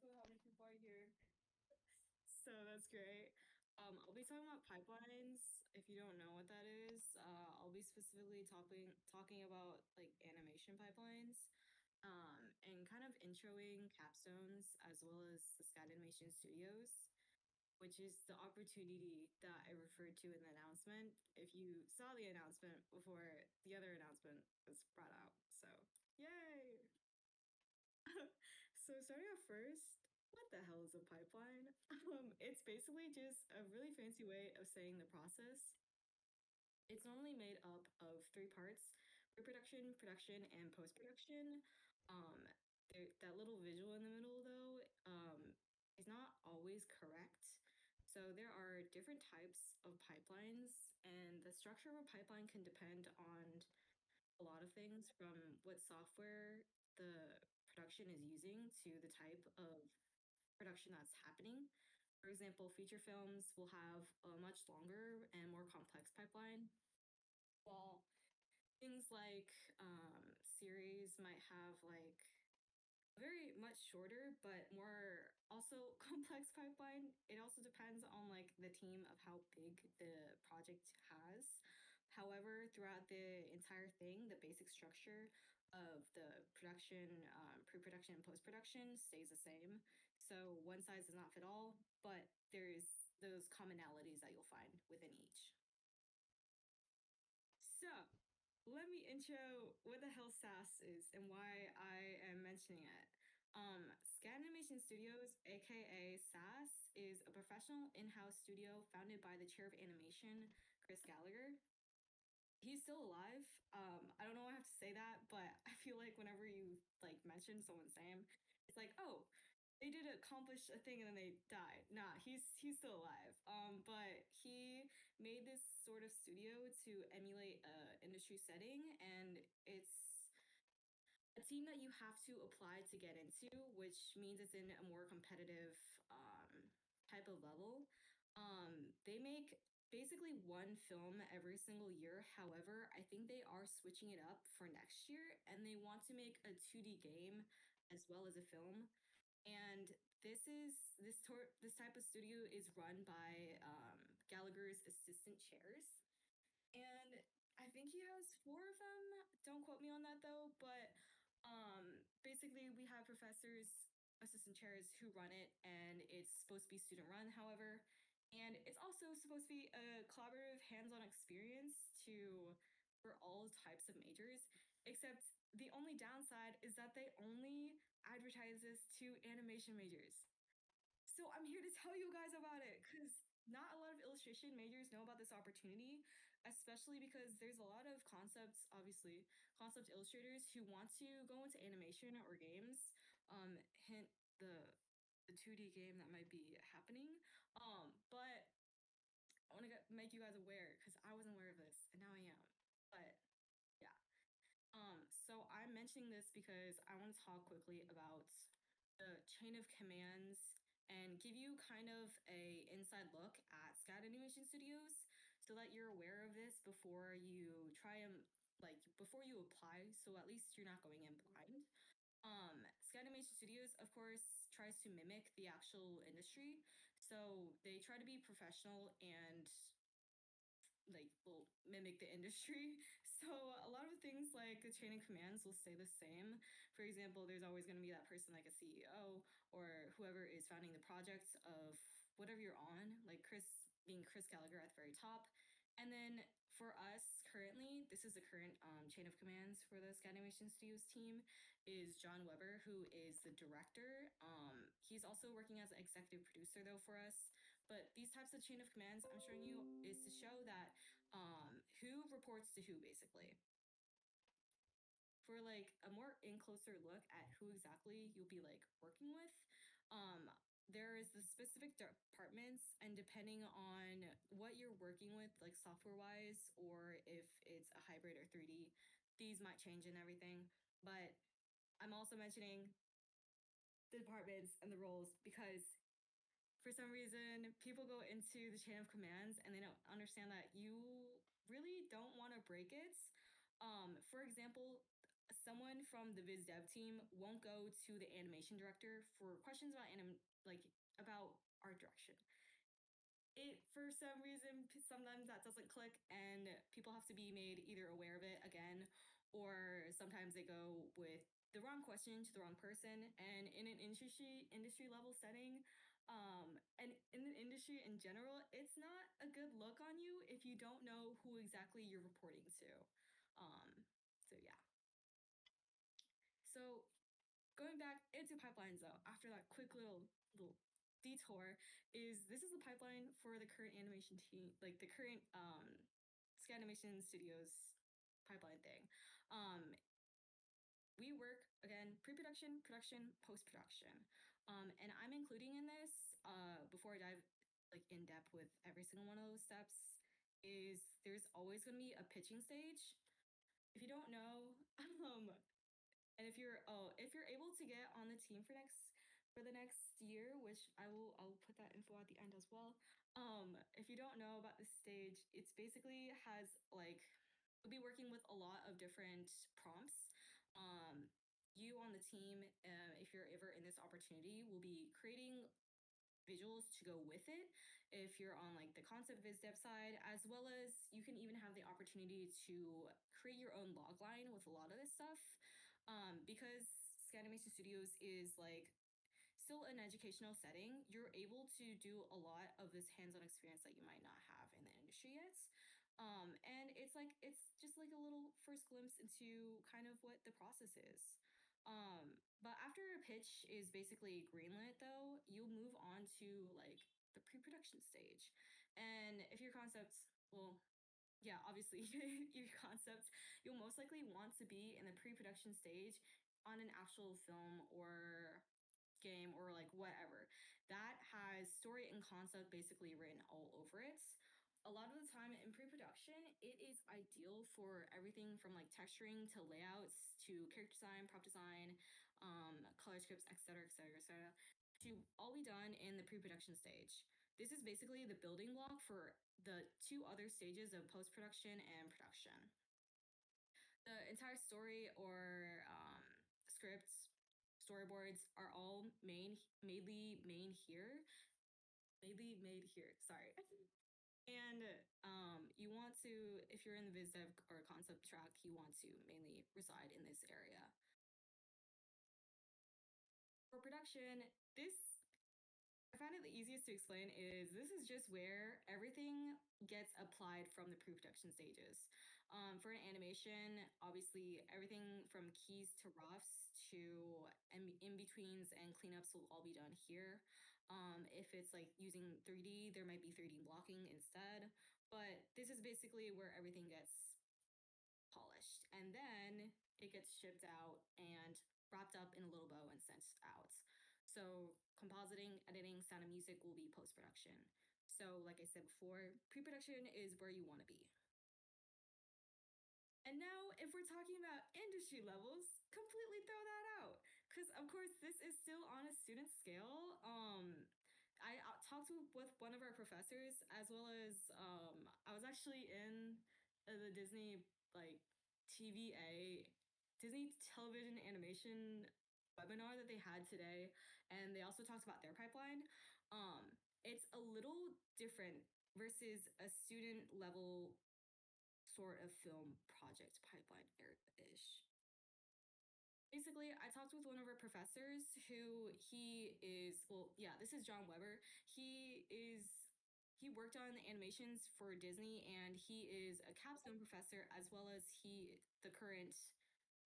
also how many people are here. So that's great. I'll be talking about pipelines. If you don't know what that is, I'll be specifically talking about like animation pipelines, and kind of introing capstones as well as the SCAD animation studios, which is the opportunity that I referred to in the announcement. If you saw the announcement before the other announcement was brought out, so yay! So starting off first, what the hell is a pipeline? It's basically just a really fancy way of saying the process. It's normally made up of three parts: pre-production, production, and post-production. Um, that little visual in the middle, though, is not always correct. So there are different types of pipelines, and the structure of a pipeline can depend on a lot of things, from what software the production is using to the type of production that's happening. For example, feature films will have a much longer and more complex pipeline, while things like series might have like very much shorter but more also complex pipeline. It also depends on like the team of how big the project has. However, throughout the entire thing, the basic structure of the production, pre-production and post-production stays the same. So one size does not fit all, but there's those commonalities that you'll find within each. So let me intro what the hell SAS is and why I am mentioning it. SCAD Animation Studios, aka SAS, is a professional in-house studio founded by the chair of animation, Chris Gallagher. He's still alive. I don't know why I have to say that, but I feel like whenever you like mention someone's name, it's like, oh, they did accomplish a thing and then they died. Nah, he's still alive. But he made this sort of studio to emulate a industry setting, and it's a team that you have to apply to get into, which means it's in a more competitive type of level. They make basically one film every single year. However, I think they are switching it up for next year, and they want to make a 2D game as well as a film. And this type of studio is run by Gallagher's assistant chairs, and I think he has four of them. Don't quote me on that though, but basically we have professors, assistant chairs who run it, and it's supposed to be student run, however, and it's also supposed to be a collaborative hands-on experience to for all types of majors, except the only downside is that they only advertise this to animation majors. So I'm here to tell you guys about it because not a lot of illustration majors know about this opportunity, especially because there's a lot of concepts, obviously, concept illustrators who want to go into animation or games. Hint the 2D game that might be happening. But I want to make you guys aware because I wasn't aware of this and now I am. But yeah. So I'm mentioning this because I want to talk quickly about the chain of commands and give you kind of a inside look at SCAD Animation Studios so that you're aware of this before you try and like before you apply, so at least you're not going in blind. SCAD Animation Studios, of course, tries to mimic the actual industry. So they try to be professional and like will mimic the industry. So a lot of things like the chain of commands will stay the same. For example, there's always going to be that person like a CEO or whoever is founding the project of whatever you're on, like Chris being Chris Gallagher at the very top. And then for us currently, this is the current chain of commands for the SCAD Animation Studios team is John Weber, who is the director. He's also working as an executive producer though for us. But these types of chain of commands I'm showing you is to show that who reports to who basically. For like a more in closer look at who exactly you'll be like working with, there is the specific departments, and depending on what you're working with, like software wise, or if it's a hybrid or 3D, these might change and everything. But I'm also mentioning the departments and the roles because for some reason, people go into the chain of commands and they don't understand that you really don't want to break it. For example, someone from the biz dev team won't go to the animation director for questions about about art direction. It, for some reason, sometimes that doesn't click, and people have to be made either aware of it again, or sometimes they go with the wrong question to the wrong person. And in an industry level setting, and in the industry in general, it's not a good look on you if you don't know who exactly you're reporting to. So yeah. So going back into pipelines though, after that quick little detour, is this is the pipeline for the current animation team, like the current SCAD Animation Studios pipeline thing. We work again pre-production, production, post-production. And I'm including in this, before I dive like in depth with every single one of those steps, is there's always gonna be a pitching stage. If you don't know, and if you're able to get on the team for the next year, which I'll put that info at the end as well. If you don't know about this stage, it's basically has like you'll be working with a lot of different prompts. You on the team, if you're ever in this opportunity, will be creating visuals to go with it if you're on like the concept viz dev side, as well as you can even have the opportunity to create your own logline with a lot of this stuff, because Scanimation Studios is like still an educational setting. You're able to do a lot of this hands-on experience that you might not have in the industry yet. And it's just like a little first glimpse into kind of what the process is. But after a pitch is basically greenlit though, you'll move on to like the pre-production stage. And if your concepts, well, yeah, obviously your concepts, you'll most likely want to be in the pre-production stage on an actual film or game or like whatever that has story and concept basically written all over it. A lot of the time in pre-production, it is ideal for everything from like texturing to layouts to character design, prop design, color scripts, etc., etc., etc., to all be done in the pre-production stage. This is basically the building block for the two other stages of post-production and production. The entire story or scripts, storyboards are all mainly made here. Sorry. And you want to, if you're in the biz dev or concept track, you want to mainly reside in this area. For production, this I find it the easiest to explain is this is just where everything gets applied from the pre-production stages. For an animation, obviously everything from keys to roughs to in-betweens and cleanups will all be done here. If it's like using 3D, there might be 3D blocking instead. But this is basically where everything gets polished. And then it gets shipped out and wrapped up in a little bow and sent out. So compositing, editing, sound and music will be post-production. So like I said before, pre-production is where you want to be. And now, if we're talking about industry levels, completely throw that out. Because, of course, this is still on a student scale. I talked with one of our professors, as well as I was actually in the Disney, like, TVA, Disney television animation webinar that they had today. And they also talked about their pipeline. It's a little different versus a student level sort of film project pipeline ish. Basically, I talked with one of our professors who he is, well, yeah, this is John Weber. He worked on animations for Disney and he is a capstone professor as well as the current,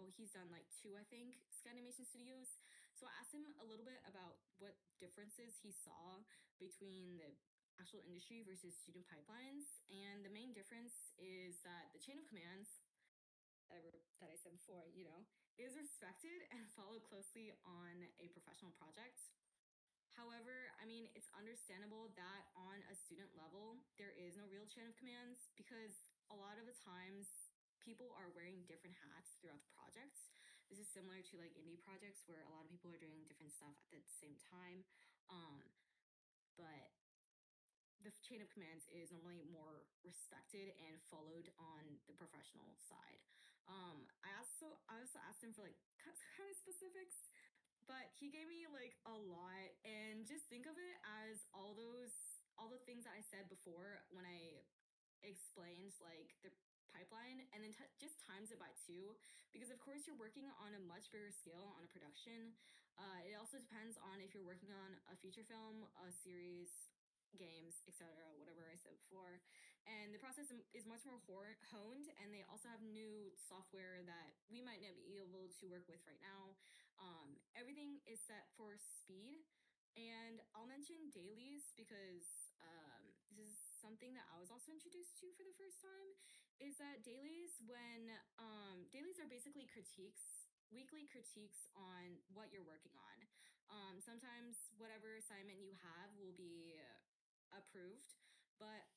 oh, he's done like two, I think, SCAD Animation Studios. So I asked him a little bit about what differences he saw between the actual industry versus student pipelines. And the main difference is that the chain of commands that I said before, is respected and followed closely on a professional project. However, I mean, it's understandable that on a student level, there is no real chain of commands because a lot of the times people are wearing different hats throughout the projects. This is similar to like indie projects where a lot of people are doing different stuff at the same time. But the chain of commands is normally more respected and followed on the professional side. I also asked him for like kind of specifics, but he gave me like a lot, and just think of it as all the things that I said before when I explained like the pipeline, and then just times it by two, because of course you're working on a much bigger scale on a production. It also depends on if you're working on a feature film, a series, games, etc., whatever I said before. And the process is much more honed, and they also have new software that we might not be able to work with right now. Everything is set for speed, and I'll mention dailies because this is something that I was also introduced to for the first time. Is that dailies are basically critiques, weekly critiques on what you're working on. Sometimes whatever assignment you have will be approved, but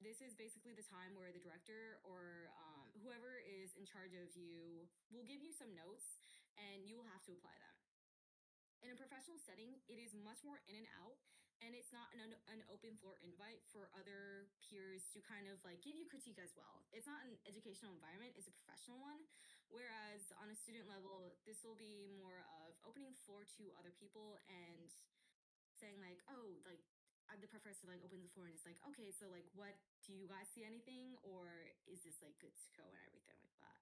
this is basically the time where the director or whoever is in charge of you will give you some notes, and you will have to apply them. In a professional setting, it is much more in and out, and it's not an open floor invite for other peers to kind of like give you critique as well. It's not an educational environment, it's a professional one. Whereas on a student level, this will be more of opening floor to other people and saying like, oh, like the professor like opens the floor and it's like, okay, so like, what do you guys see anything, or is this like good to go and everything like that.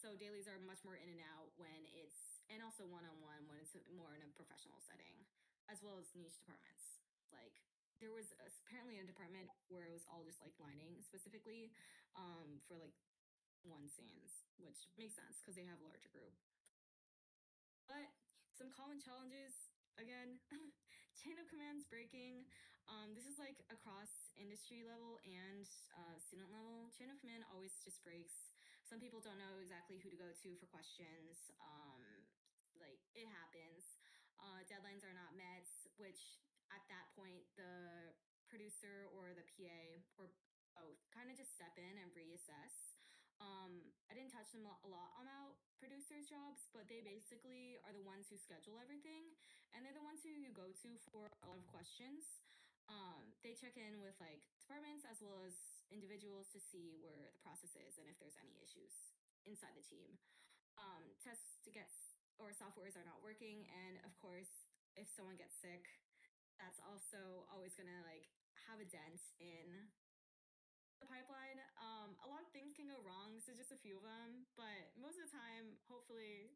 So dailies are much more in and out when it's, and also one-on-one when it's more in a professional setting, as well as niche departments. Like there was apparently a department where it was all just like lining specifically for like one scenes, which makes sense because they have a larger group. But some common challenges again, chain of commands breaking. This is like across industry level and student level. Chain of command always just breaks. Some people don't know exactly who to go to for questions. Like it happens. Deadlines are not met, which at that point the producer or the PA or both kind of just step in and reassess. I didn't touch them a lot about producers' jobs, but they basically are the ones who schedule everything, and they're the ones who you go to for a lot of questions. They check in with like departments as well as individuals to see where the process is and if there's any issues inside the team. Tests to get or softwares are not working, and of course, if someone gets sick, that's also always gonna like have a dent in the pipeline. A lot of things can go wrong. This is just a few of them, but most of the time, hopefully,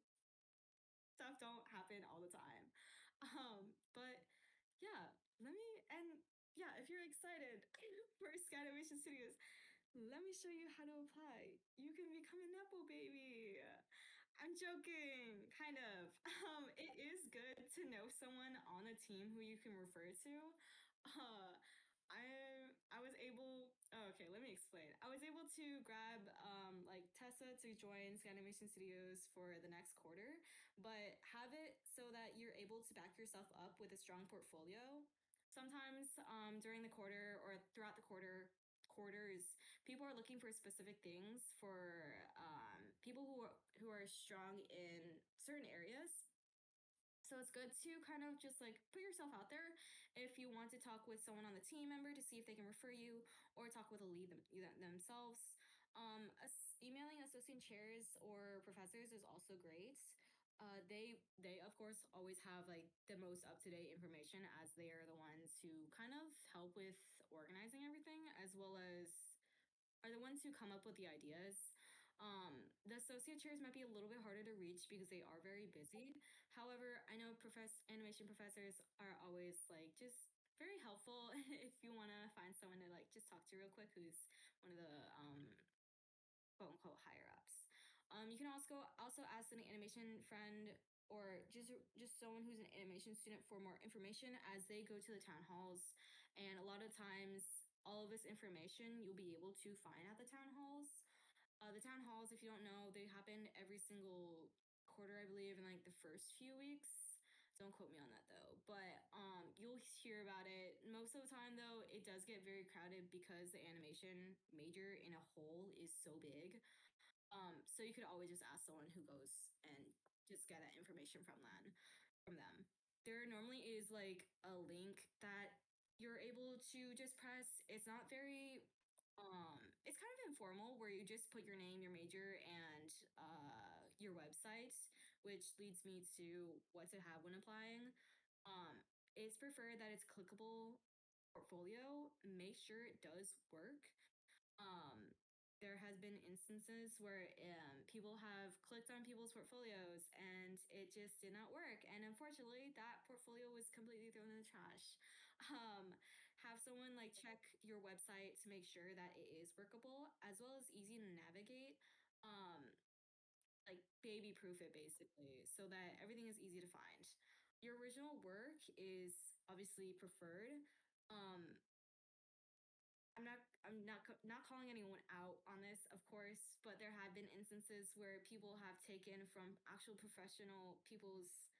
stuff don't happen all the time. But yeah, let me and yeah, if you're excited for SCAD Animation Studios, let me show you how to apply. You can become a Nepo baby. I'm joking, kind of. It is good to know someone on a team who you can refer to. Uh, I was able. Oh, okay, let me explain. I was able to grab like Tessa to join Animation Studios for the next quarter, but have it so that you're able to back yourself up with a strong portfolio. Sometimes during the quarter or throughout the quarters, people are looking for specific things for people who are strong in certain areas. So it's good to kind of just like put yourself out there if you want to talk with someone on the team member to see if they can refer you, or talk with a lead themselves. Emailing associate chairs or professors is also great. They of course always have like the most up to date information, as they are the ones who kind of help with organizing everything, as well as are the ones who come up with the ideas. The associate chairs might be a little bit harder to reach because they are very busy. However, I know animation professors are always like just very helpful if you want to find someone to like just talk to real quick who's one of the quote unquote higher ups. You can also ask an animation friend or just someone who's an animation student for more information as they go to the town halls, and a lot of times all of this information you'll be able to find at the town halls. The town halls, if you don't know, they happen every single quarter, I believe, in like the first few weeks. Don't quote me on that though, but you'll hear about it. Most of the time though, it does get very crowded because the animation major in a whole is so big. So you could always just ask someone who goes and just get that information from them. There normally is like a link that you're able to just press. It's not very it's kind of informal where you just put your name, your major, and your website, which leads me to what to have when applying. Um, it's preferred that it's clickable portfolio. Make sure it does work. um, there has been instances where people have clicked on people's portfolios and it just did not work, and unfortunately that portfolio was completely thrown in the trash. Have someone like check your website to make sure that it is workable as well as easy to navigate. Um, like baby proof it basically so that everything is easy to find. Your original work is obviously preferred. um I'm not calling anyone out on this, of course, but there have been instances where people have taken from actual professional people's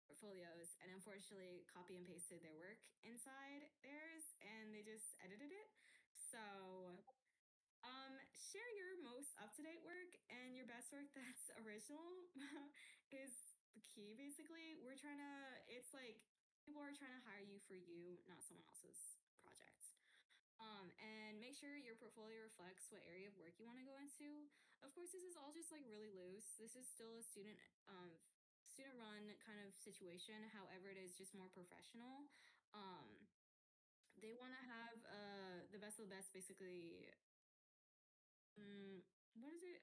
portfolios and unfortunately copy and pasted their work inside theirs and they just edited it. So, share your most up-to-date work and your best work that's original is the key basically. It's like people are trying to hire you for you, not someone else's project. And make sure your portfolio reflects what area of work you want to go into. Of course, this is all just like really loose. This is still a student run kind of situation. However, it is just more professional. Um, they want to have the best of the best, basically. Um, what is it?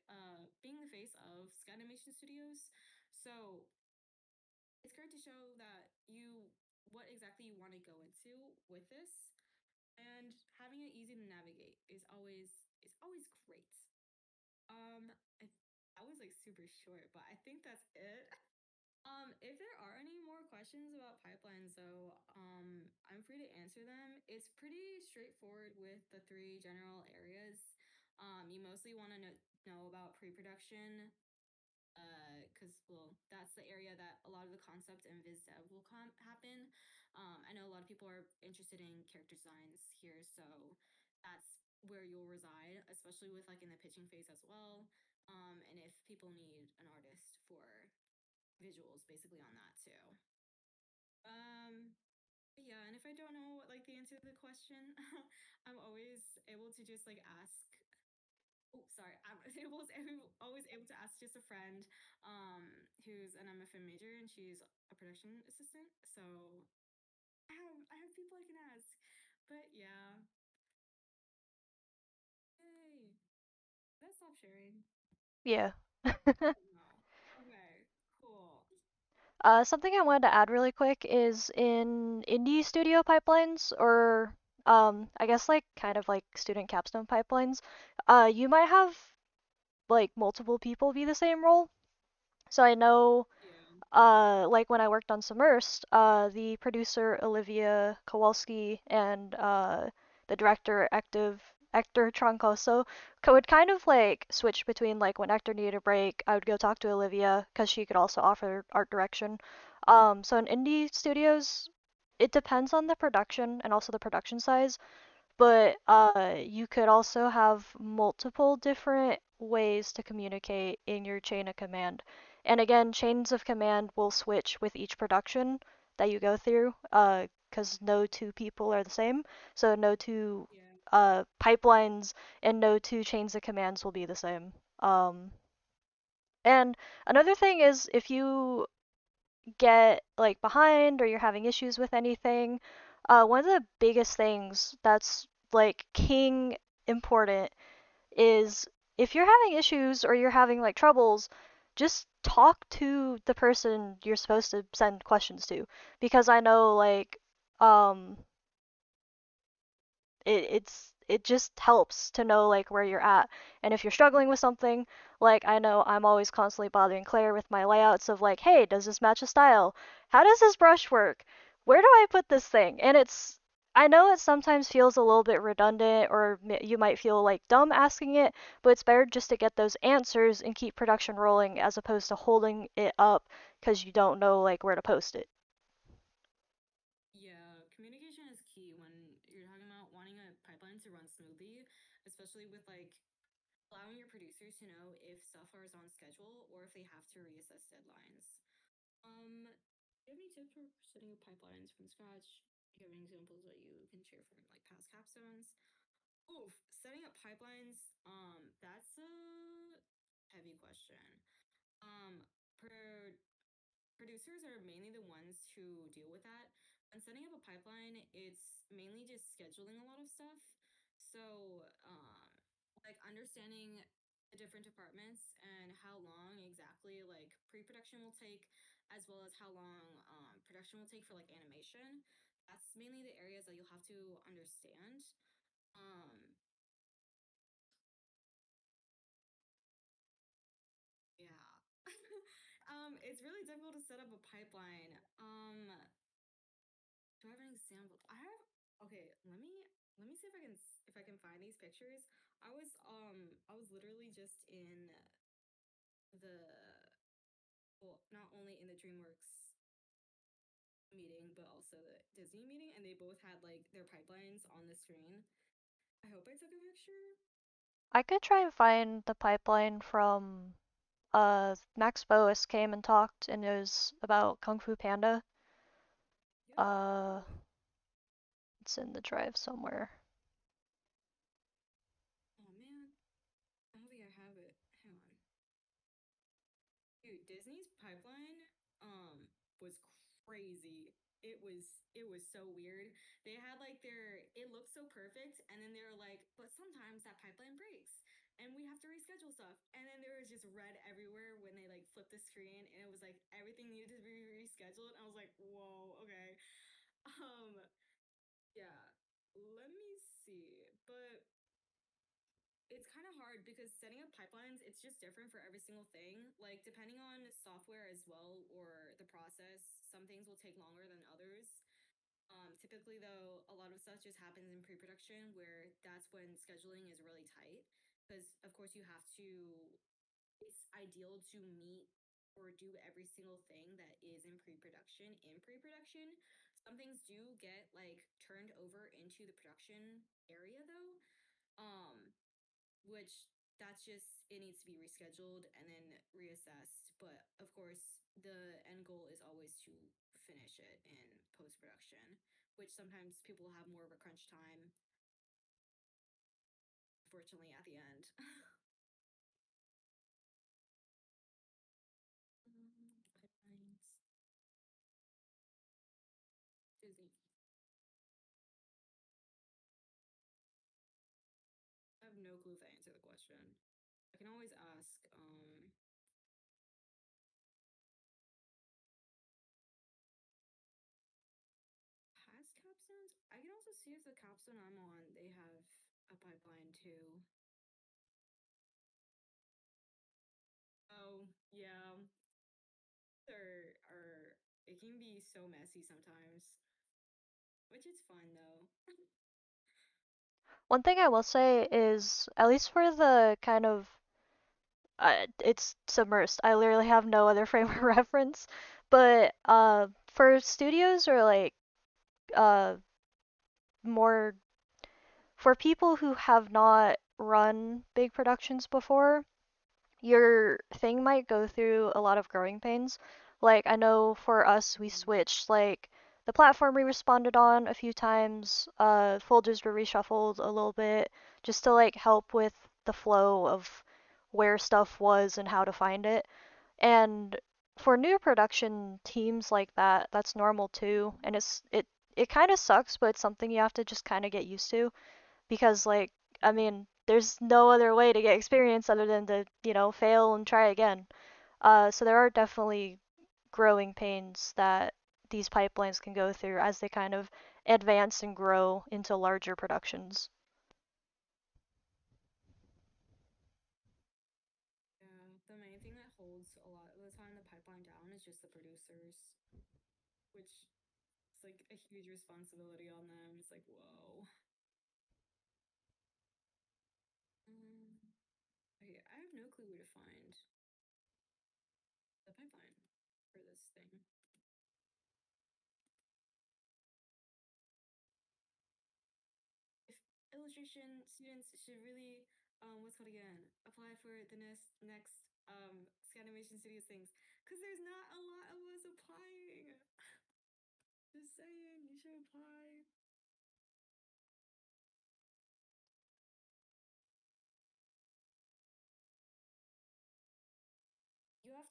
Being the face of SCAD animation studios. So it's great to show that you what exactly you want to go into with this, and having it easy to navigate is always great. Um, I, that was like super short, but I think that's it. If there are any more questions about pipelines, though, I'm free to answer them. It's pretty straightforward with the three general areas. You mostly want to know about pre-production, because well, that's the area that a lot of the concept and viz dev will happen. I know a lot of people are interested in character designs here, so that's where you'll reside, especially with like in the pitching phase as well. And if people need an artist for visuals, basically on that too. Um, yeah, and if I don't know like the answer to the question, I'm always able to just like ask. Oh, sorry. I was always able to ask just a friend who's an MFM major and she's a production assistant. So I have people I can ask. But yeah. Yay. Let's stop sharing. Yeah. No. Okay. Cool. Something I wanted to add really quick is in indie studio pipelines, or I guess like kind of like student capstone pipelines, you might have like multiple people be the same role. So I know, Yeah. like when I worked on Submersed, the producer Olivia Kowalski and the director Hector Troncoso would kind of like switch between like when Hector needed a break, I would go talk to Olivia because she could also offer art direction. So in indie studios, it depends on the production and also the production size, but you could also have multiple different ways to communicate in your chain of command. And again, chains of command will switch with each production that you go through, because no two people are the same. So no two Yeah. pipelines and no two chains of commands will be the same. And another thing is if you get like behind or you're having issues with anything, one of the biggest things that's like king important is if you're having issues or you're having like troubles, just talk to the person you're supposed to send questions to. Because I know like um it just helps to know like where you're at. And if you're struggling with something, like I know I'm always constantly bothering Claire with my layouts of like, hey, does this match a style? How does this brush work? Where do I put this thing? And I know it sometimes feels a little bit redundant or you might feel like dumb asking it, but it's better just to get those answers and keep production rolling as opposed to holding it up because you don't know like where to post it. Yeah, communication is key when you're talking about wanting a pipeline to run smoothly, especially with like allowing your producers to know if stuff is on schedule or if they have to reassess deadlines. Do you have any tips for setting up pipelines from scratch? Do you have any examples that you can share from like past capstones? Oh, setting up pipelines, that's a heavy question. Um, per producers are mainly the ones who deal with that. When setting up a pipeline, it's mainly just scheduling a lot of stuff. So, like understanding the different departments and how long exactly like pre-production will take, as well as how long production will take for like animation. That's mainly the areas that you'll have to understand. Um, yeah. It's really difficult to set up a pipeline. Do I have an example? I have okay, let me see if I can find these pictures. I was literally just in the well, not only in the DreamWorks meeting, but also the Disney meeting, and they both had like their pipelines on the screen. I hope I took a picture. I could try and find the pipeline from Max Boas came and talked and it was about Kung Fu Panda. Uh Yo. it's in the drive somewhere. Oh man. I don't think I have it. Hang on. Dude, Disney's pipeline was crazy. It was so weird. They had like it looked so perfect and then they were like, but sometimes that pipeline breaks and we have to reschedule stuff. And then there was just red everywhere when they like flipped the screen and it was like everything needed to be rescheduled. I was like, "Whoa, okay." Um yeah. Let me see. But it's kind of hard because setting up pipelines, it's just different for every single thing. Like, depending on software as well or the process, some things will take longer than others. Typically, though, a lot of stuff just happens in pre production where that's when scheduling is really tight. Because, of course, you have to, it's ideal to meet or do every single thing that is in pre production. Some things do get like turned over into the production area though. Which that's just it needs to be rescheduled and then reassessed. But of course, the end goal is always to finish it in post production, which sometimes people have more of a crunch time, unfortunately, at the end. Pipelines. Disney. I have no clue if I answer the question. I can always ask. Has capstones? I can also see if the capstone I'm on they have a pipeline too. Oh yeah, are it can be so messy sometimes, which is fun though. One thing I will say is, at least for the kind of it's submersed. I literally have no other frame of reference. But for studios or like uh, more for people who have not run big productions before, your thing might go through a lot of growing pains. Like I know for us, we Mm, switched like the platform we responded on a few times. Folders were reshuffled a little bit just to like help with the flow of where stuff was and how to find it. And for new production teams like that, that's normal too. And it kind of sucks, but it's something you have to just kind of get used to because like I mean, there's no other way to get experience other than to, fail and try again. So there are definitely growing pains that these pipelines can go through as they kind of advance and grow into larger productions. yeah, the main thing that holds a lot of the time the pipeline down is just the producers, which is like a huge responsibility on them. It's like whoa. Um, okay, I have no clue where to find the pipeline for this thing. If illustration students should really what's called again apply for the next Scanimation Studios things because there's not a lot of us applying. Just saying, you should apply.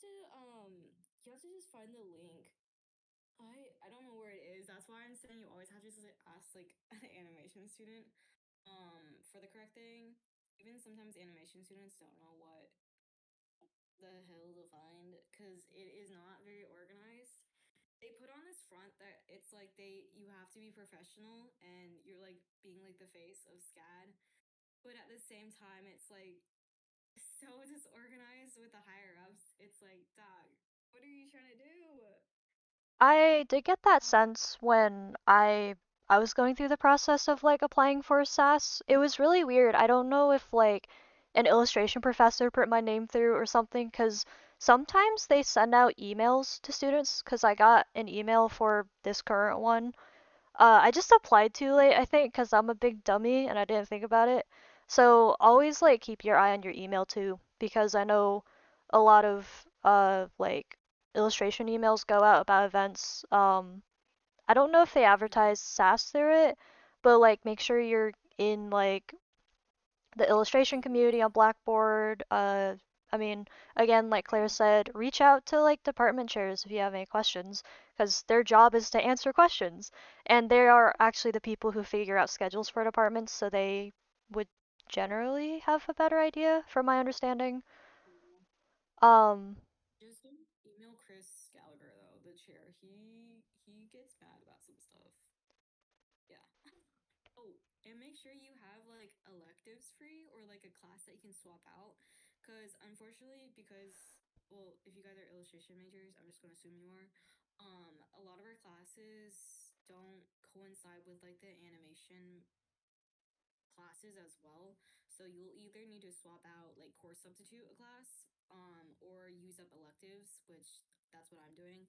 you have to just find the link. I don't know where it is. That's why I'm saying you always have to just like, ask like an animation student for the correct thing. Even sometimes animation students don't know what the hell to find because it is not very organized. They put on this front that it's like you have to be professional and you're like being like the face of SCAD, but at the same time it's like so disorganized with the higher ups. It's like, dog, what are you trying to do? I did get that sense when I was going through the process of like applying for SAS. It was really weird. I don't know if like an illustration professor put my name through or something, because sometimes they send out emails to students, because I got an email for this current one. I just applied too late, I think, because I'm a big dummy and I didn't think about it. So always like keep your eye on your email too, because I know a lot of like illustration emails go out about events. I don't know if they Yeah. advertise SAS through it, but like make sure you're in like the illustration Group. community on Blackboard. I mean, again, like Claire Yeah. said, reach out to like department chairs if you have any questions, because their job is to answer questions, and they are actually the people who figure out schedules for departments, so they would generally have a better idea, from my understanding. Yeah. Um, Just don't email Chris Gallagher though, the chair. He gets mad about some stuff. Yeah. Oh, and make sure you have like electives free or like a class that you can swap out. Because unfortunately, well, if you guys are illustration majors, I'm just gonna assume you are. A lot of our classes don't coincide with like the animation classes as well. So you'll either need to swap out like course substitute a class, or use up electives, which that's what I'm doing.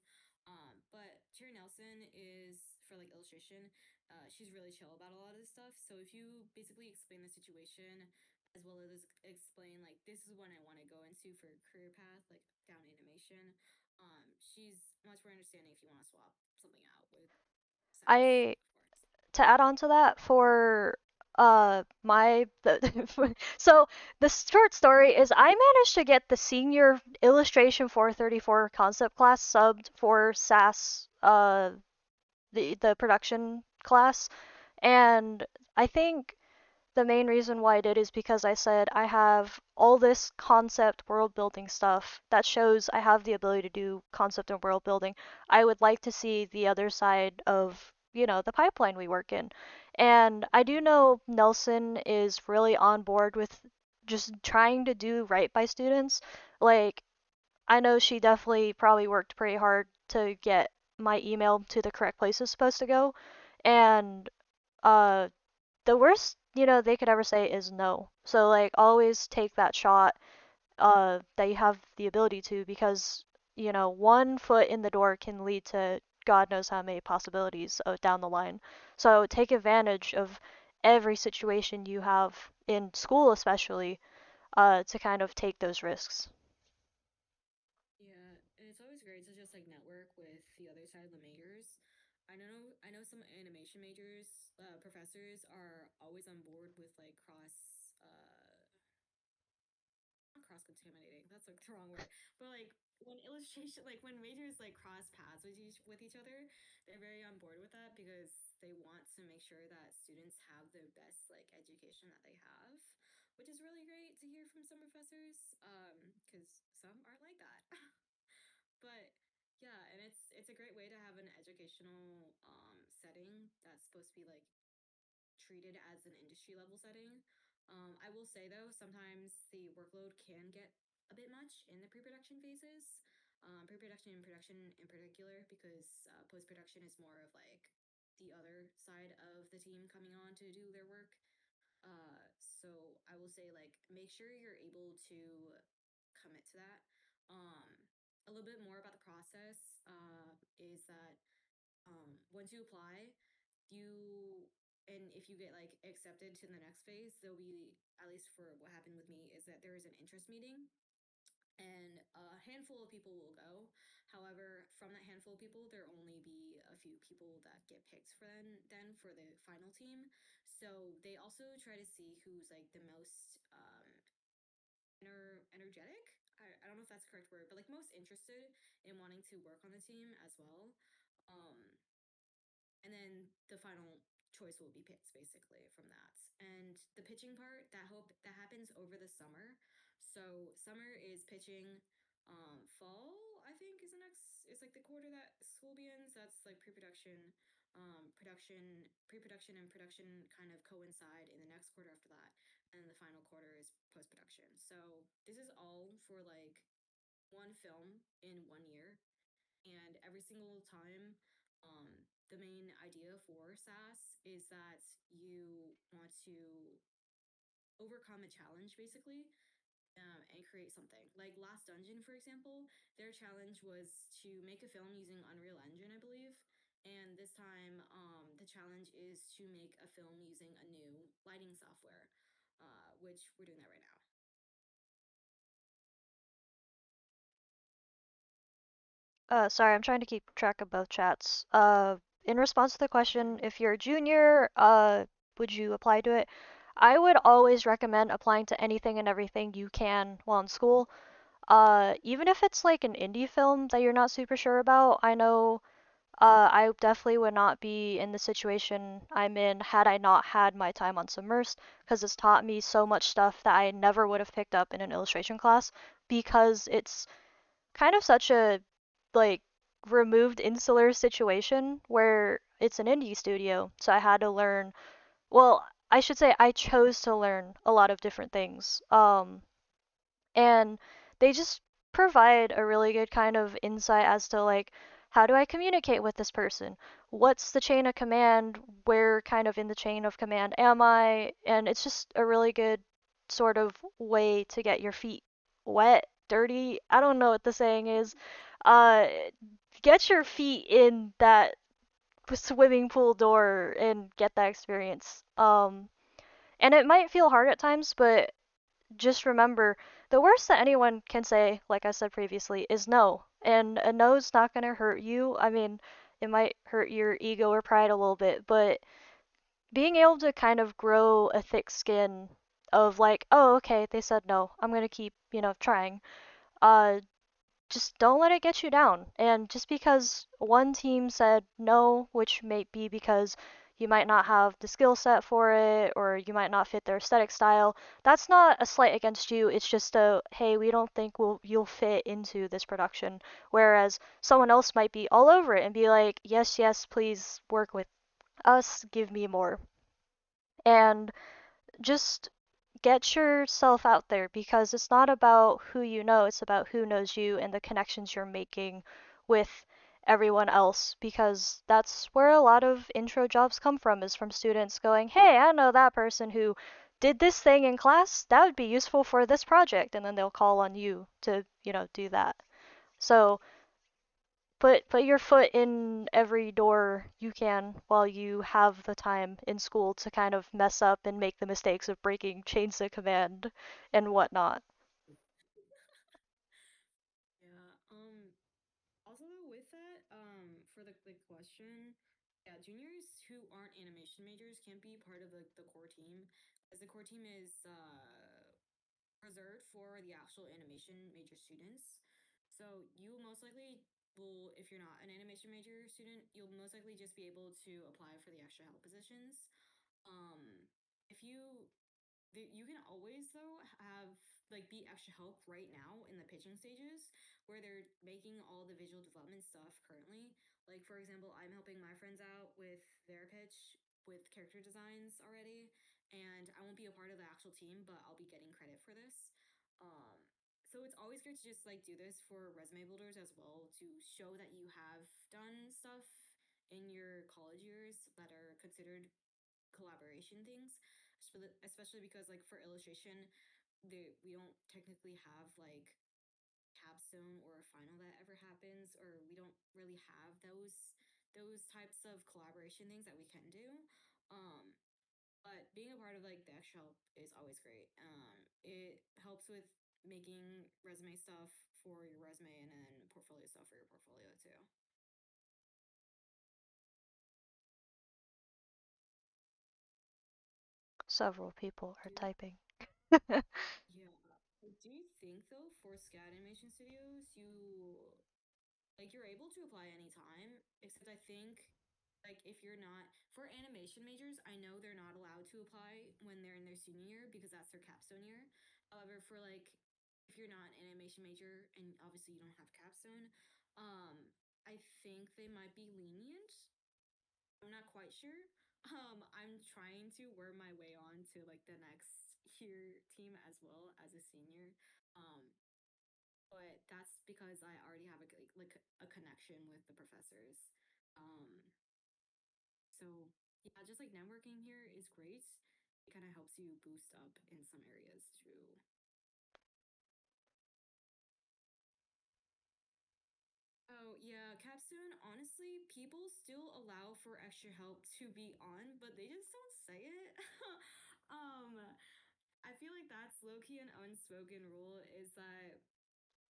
But Chair Nelson is for like illustration. She's really chill about a lot of this stuff. So if you basically explain the situation as well as explain like this is what I want to go into for a career path, like down animation, she's much more understanding if you want to swap something out with SAS, I of course. to add on to that for my so the short story is I managed to get the senior illustration 434 concept class subbed for SAS the production class, and I think the main reason why I did is because I said I have all this concept world building stuff that shows I have the ability to do concept and world building. I would like to see the other side of, the pipeline we work in. And I do know Nelson is really on board with just trying to do right by students. Like, I know she definitely probably worked pretty hard to get my email to the correct place it's supposed to go. And uh the worst, they could ever say is no. So like always take that shot that you have the ability to, because, one foot in the door can lead to God knows how many possibilities down the line. So take advantage of every situation you have in school, especially to kind of take those risks. Yeah, and it's always great to just like network with the other side of the majors. I know some animation majors, professors are always on board with like not cross contaminating. That's like the wrong word. But like when illustration, like when majors like cross paths with each other, they're very on board with that because they want to make sure that students have the best like education that they have, which is really great to hear from some professors. Because some aren't like that. But yeah, and it's a great way to have an educational setting that's supposed to be like treated as an industry level setting. I will say though, sometimes the workload can get a bit much in the pre-production phases, pre-production and production in particular, because post-production is more of like the other side of the team coming on to do their work. So I will say like make sure you're able to commit to that. A little bit more about the process is that once you apply, you and if you get like accepted to the next phase, there'll be, at least for what happened with me, is that there is an interest meeting and a handful of people will go. However, from that handful of people, there only be a few people that get picked for then for the final team. So they also try to see who's like the most energetic. I don't know if that's the correct word, but like most interested in wanting to work on the team as well. Um, and then the final choice will be picked basically from that. And the pitching part that happens over the summer. So summer is pitching. Fall I think is the next is like the quarter that school begins. That's like pre-production, pre-production and production kind of coincide in the next quarter after that, and the final quarter is post-production. So this is all for like one film in 1 year, and every single time, the main idea for SAS is that you want to overcome a challenge basically, and create something. Like Last Dungeon, for example, their challenge was to make a film using Unreal Engine, I believe. And this time, the challenge is to make a film using a new lighting software, which we're doing that right now. Sorry, I'm trying to keep track of both chats. In response to the question, Sure. if you're a junior, would you apply to it? I would always recommend applying to anything and everything you can while in school. Even if it's like an indie film that you're not super sure about, I know, I definitely would not be in the situation I'm in had I not had my time on Submersed, because it's taught me so much stuff that I never would have picked up in an illustration class, because it's kind of such a like removed insular situation where it's an indie studio, so I had to learn, well, I should say I chose to learn a lot of different things. And they just provide a really good kind of insight as to like, how do I communicate with this person? What's the chain of command? Where kind of in the chain of command am I? And it's just a really good sort of way to get your feet wet, dirty. I don't know what the saying is. Uh, get your feet in that swimming pool door and get that experience. And it might feel hard at times, but just remember, the worst that anyone can say, like I said previously, is no. And a no's not going to hurt you. I mean, it might hurt your ego or pride a little bit, but being able to kind of grow a thick skin of like, oh, okay, they said no. I'm going to keep, trying. Uh, just don't let it get you down. And just because one team said no, which may be because you might not have the skill set for it or you might not fit their aesthetic style, that's not a slight against you. It's just a, hey, we don't think you'll fit into this production. Whereas someone else might be all over it and be like, yes, yes, please work with us, give me more. And just get yourself out there, because it's not about who you know, it's about who knows you and the connections you're making with everyone else, because that's where a lot of intro jobs come from, is from students going, hey, I know that person who did this thing in class, that would be useful for this project, and then they'll call on you to, do that. So put your foot in every door you can while you have the time in school to kind of mess up and make the mistakes of breaking chains of command and whatnot. Yeah. Also, though, with that, for the question, yeah, juniors who aren't animation majors can't be part of the core team, as the core team is reserved for the actual animation major students. So you most likely will, if you're not an animation major student, you'll most likely just be able to apply for the extra help positions. If you you can always though have like be extra help right now in the pitching stages where they're making all the visual development stuff currently. Like for example, I'm helping my friends out with their pitch with character designs already, and I won't be a part of the actual team, but I'll be getting credit for this. So it's always good to just like do this for resume builders as well, to show that you have done stuff in your college years that are considered collaboration things, especially because like for illustration, we don't technically have like capstone or a final that ever happens, or we don't really have those types of collaboration things that we can do. um but being a part of like the extra help is always great. It helps with making resume stuff for your resume and then portfolio stuff for your portfolio too. Several people are Do typing. Yeah, I Do you think though for SCAD animation studios, you're able to apply anytime, except I think like if you're not for animation majors, I know they're not allowed to apply when they're in their senior year because that's their capstone year. However, for like if you're not an animation major and obviously you don't have capstone, I think they might be lenient. I'm not quite sure. I'm trying to worm my way on to like the next year team as well as a senior. Um, but that's because I already have like a connection with the professors. Um, so yeah, just like networking here is great. It kind of helps you boost up in some areas too. Oh yeah, capstone. Honestly, people still allow for extra help to be on, but they just don't say it. um, I feel like that's low key an unspoken rule is that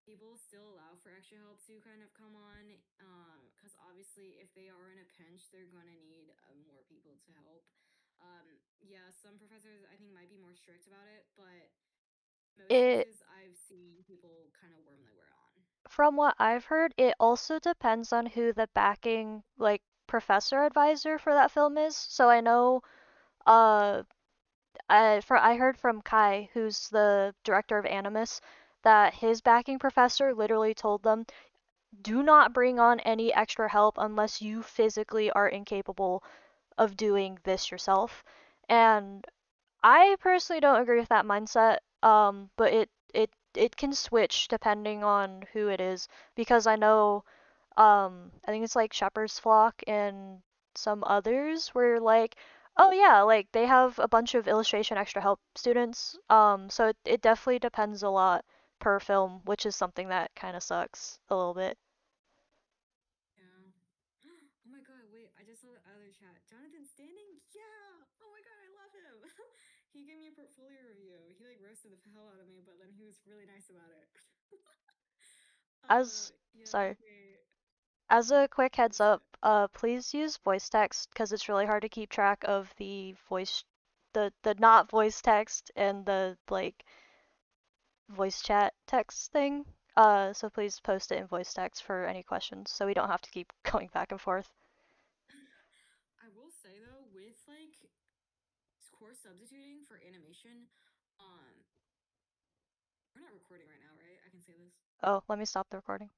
people still allow for extra help to kind of come on because obviously if they are in a pinch they're going to need more people to help. Yeah, some professors I think might be more strict about it, but most It cases I've seen people kind of worm their way on. From what I've heard, it also depends on who the backing like professor advisor for that film is. So I know uh I heard from Kai, who's the director of Animus, that his backing professor literally told them, "Do not bring on any extra help unless you physically are incapable of doing this yourself." And I personally don't agree with that mindset, but it can switch depending on who it is because I know, I think it's like Shepherd's Flock and some others where like, oh yeah, like they have a bunch of illustration extra help students, so it definitely depends a lot per film, which is something that kind of sucks a little bit. Yeah. Oh my god, wait, I just saw the other chat. Jonathan Standing? Yeah. Oh my god, I love him. He gave me a portfolio review. He like roasted the hell out of me, but then he was really nice about it. As Yeah, Sorry. okay. As a quick heads What's up, it? please use voice text because it's really hard to keep track of the not voice text and the like voice chat text thing. So please post it in voice text for any questions so we don't have to keep going back and forth. I will say though, with like course substituting for animation, um, we're not recording right now, right? I can say this. Oh, let me stop the recording.